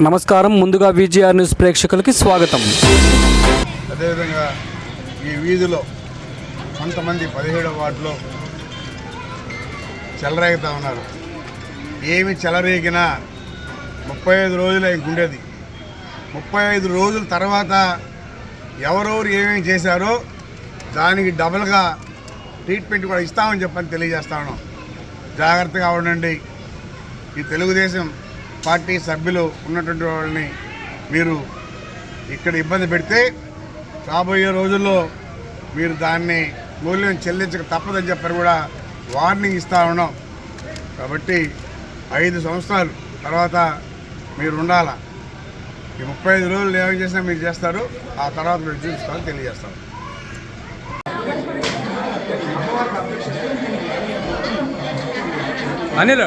నమస్కారం. ముందుగా VGR news ప్రేక్షకులకి స్వాగతం. అదేవిధంగా ఈ వీధిలో కొంతమంది 17వ వార్డులో చెలరేగుతూ ఉన్నారు. ఏమి చెలరేగినా 35 రోజులు ఇంకుండేది. 35 రోజుల తర్వాత ఎవరెవరు ఏమేమి చేశారో దానికి డబుల్గా ట్రీట్మెంట్ కూడా ఇస్తామని చెప్పని తెలియజేస్తా ఉన్నాం. జాగ్రత్తగా ఉండండి. ఈ తెలుగుదేశం పార్టీ సభ్యులు ఉన్నటువంటి వాళ్ళని మీరు ఇక్కడ ఇబ్బంది పెడితే రాబోయే రోజుల్లో మీరు దాన్ని మూల్యం చెల్లించక తప్పదని చెప్పని కూడా వార్నింగ్ ఇస్తూ ఉన్నాం. కాబట్టి 5 సంవత్సరాలు తర్వాత మీరు ఉండాల. ఈ 35 రోజులు ఏమేమి చేసినా మీరు చేస్తారు, ఆ తర్వాత మీరు చూపిస్తామని తెలియజేస్తాం. అనిల్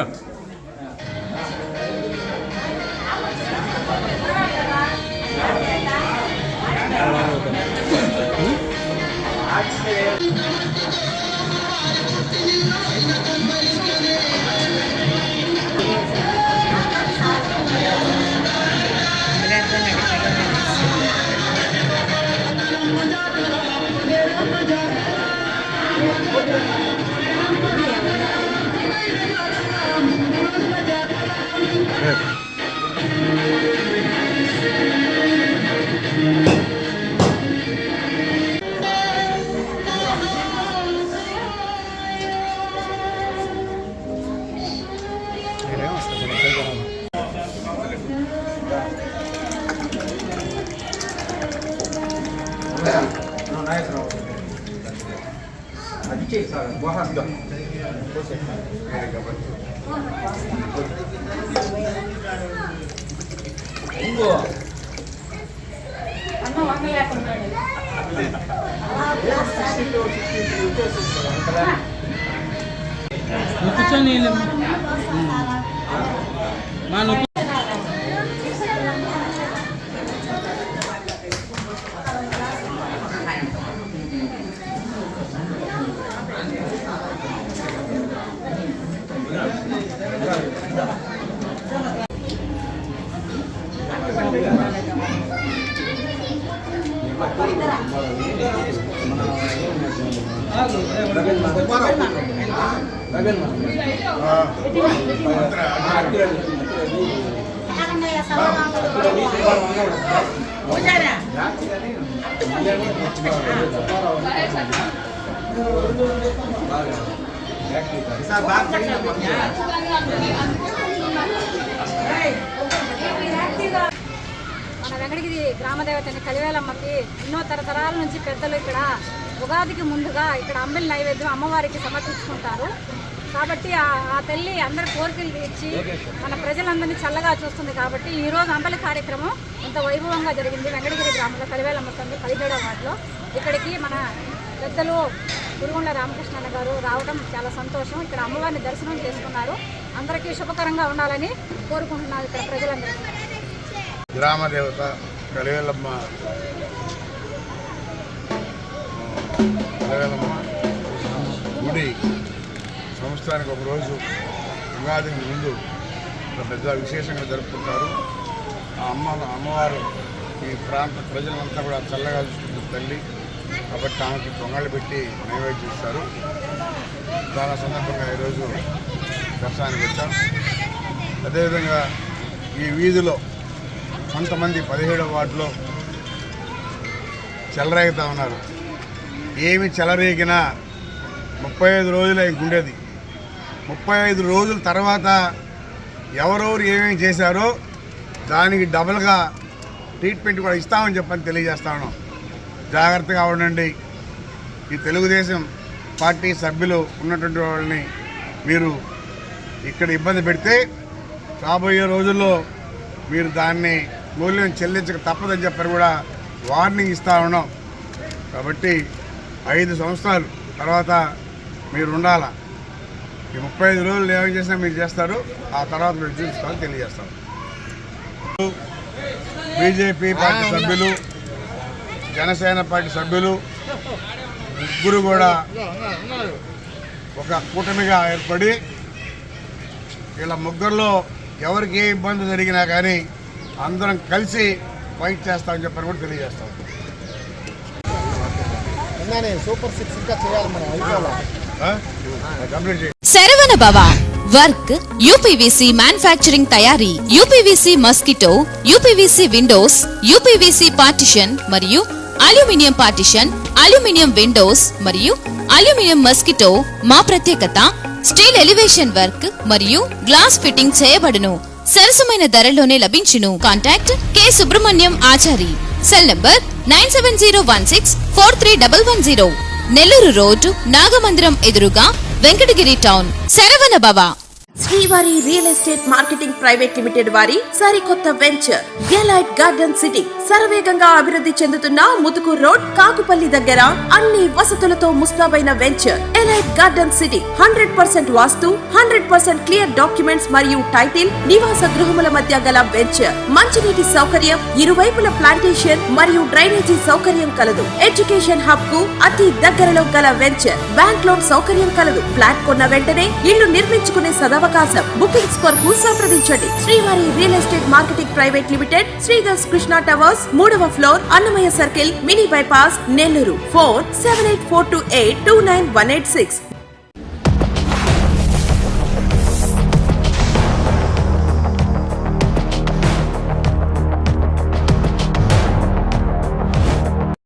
మన వెంకటగిరి గ్రామదేవతని కలివేలమ్మకి ఎన్నో తరతరాల నుంచి పెద్దలు ఇక్కడ ఉగాదికి ముందుగా ఇక్కడ అంబెలి నైవేద్యం అమ్మవారికి సమర్పించుకుంటారు. కాబట్టి ఆ తల్లి అందరి కోరికలు తీర్చి మన ప్రజలందరినీ చల్లగా చూస్తుంది. కాబట్టి ఈరోజు అంబలి కార్యక్రమం ఇంత వైభవంగా జరిగింది. వెంకటగిరి గ్రామంలో కలివేలమ్మ తండ్రి 17వ వార్డులో ఇక్కడికి మన పెద్దలు గురుగుండ్ల రామకృష్ణ గారు రావడం చాలా సంతోషం. ఇక్కడ అమ్మవారిని దర్శనం చేసుకున్నారు. అందరికీ శుభకరంగా ఉండాలని కోరుకుంటున్నారు ఇక్కడ ప్రజలందరికీ. గ్రామదేవత కలివేలమ్మ గుడి సంవత్సరానికి ఒకరోజు ఉగాదికి ముందు పెద్ద విశేషంగా జరుపుకుంటారు. ఆ అమ్మవారు ఈ ప్రాంత ప్రజలంతా కూడా చల్లగా చూసుకుంటుంది తల్లి. కాబట్టి ఆమెకి పొంగళ్ళు పెట్టి నైవేద్యం ఇస్తారు. చాలా సందర్భంగా ఈరోజు దర్శనానికి వచ్చాం. అదేవిధంగా ఈ వీధిలో కొంతమంది 17వ వార్డులో చెలరేగుతూ ఉన్నారు. ఏమి చెలరేగినా 35 రోజులు ఇంకుండేది. 35 రోజుల తర్వాత ఎవరెవరు ఏమేమి చేశారో దానికి డబుల్గా ట్రీట్మెంట్ కూడా ఇస్తామని చెప్పని తెలియజేస్తా ఉన్నాం. జాగ్రత్తగా ఉండండి. ఈ తెలుగుదేశం పార్టీ సభ్యులు ఉన్నటువంటి వాళ్ళని మీరు ఇక్కడ ఇబ్బంది పెడితే రాబోయే రోజుల్లో మీరు దాన్ని మూల్యం చెల్లించక తప్పదని చెప్పని కూడా వార్నింగ్ ఇస్తూ ఉన్నాం. కాబట్టి 5 సంవత్సరాలు తర్వాత మీరు ఉండాల. ఈ 35 రోజులు ఏమేమి చేసినా మీరు చేస్తారు, ఆ తర్వాత మీరు చూపిస్తామని తెలియజేస్తాం. బీజేపీ పార్టీ సభ్యులు, జనసేన పార్టీ సభ్యులు ముగ్గురు కూడా ఒక కూటమిగా ఏర్పడి వీళ్ళ ముగ్గురులో ఎవరికి ఏ ఇబ్బంది జరిగినా కానీ అందరం కలిసి ఫైట్ చేస్తామని చెప్పని కూడా తెలియజేస్తాం. సూపర్ 6 ఇంకా చేయాలి మనం కంప్లీట్ చేయండి. శరవణ భవ వర్క్ యూపీవీసీ మ్యానుఫ్యాక్చరింగ్ తయారీ, UPVC mosquito, UPVC Windows, UPVC partition మరియు అల్యూమినియం పార్టిషన్, అల్యూమినియం విండోస్ మరియు అల్యూమినియం మస్కిటో. మా ప్రత్యేకత స్టీల్ ఎలివేషన్ వర్క్ మరియు గ్లాస్ ఫిట్టింగ్ చేయబడును. సరసమైన ధరలోనే లభించును. Contact K Subrahmanyam Achari. Cell number 9706431110. Nellore road Nagamandiram ఎదురుగా వెంకటగిరి టౌన్. శరవణ భవ. శ్రీవారి real estate marketing private limited వారి సరికొత్త వెంచర్ ఎలైట్ గార్డెన్ సిటీ శరవేగంగా అభివృద్ధి చెందుతున్న ముతుకూర్ రోడ్ కాకుపల్లి దగ్గర అన్ని వసతులతో ముస్తాబైన వెంచర్ ఎలైట్ గార్డెన్ సిటీ. 100% వాస్తు, 100% క్లియర్ డాక్యుమెంట్స్ మరియు టైటిల్, నివాస గృహముల మధ్య గల వెంచర్. మంచినీటి సౌకర్యం, ఇరువైపుల ప్లాంటేషన్ మరియు డ్రైనేజీ సౌకర్యం కలదు. ఎడ్యుకేషన్ హబ్ కు అతి దగ్గరలో గల వెంచర్. బ్యాంక్ లోన్ సౌకర్యం కలదు. ఫ్లాట్ కొన్న వెంటనే ఇల్లు నిర్మించుకునే సదవకాశం. బుకింగ్స్ కొరకు సంప్రదించండి. Srivari real estate marketing private limited, Sridhar's Krishna towers, 3వ floor, Annamayya circle, mini bypass, Nellore. Phone 7842829186.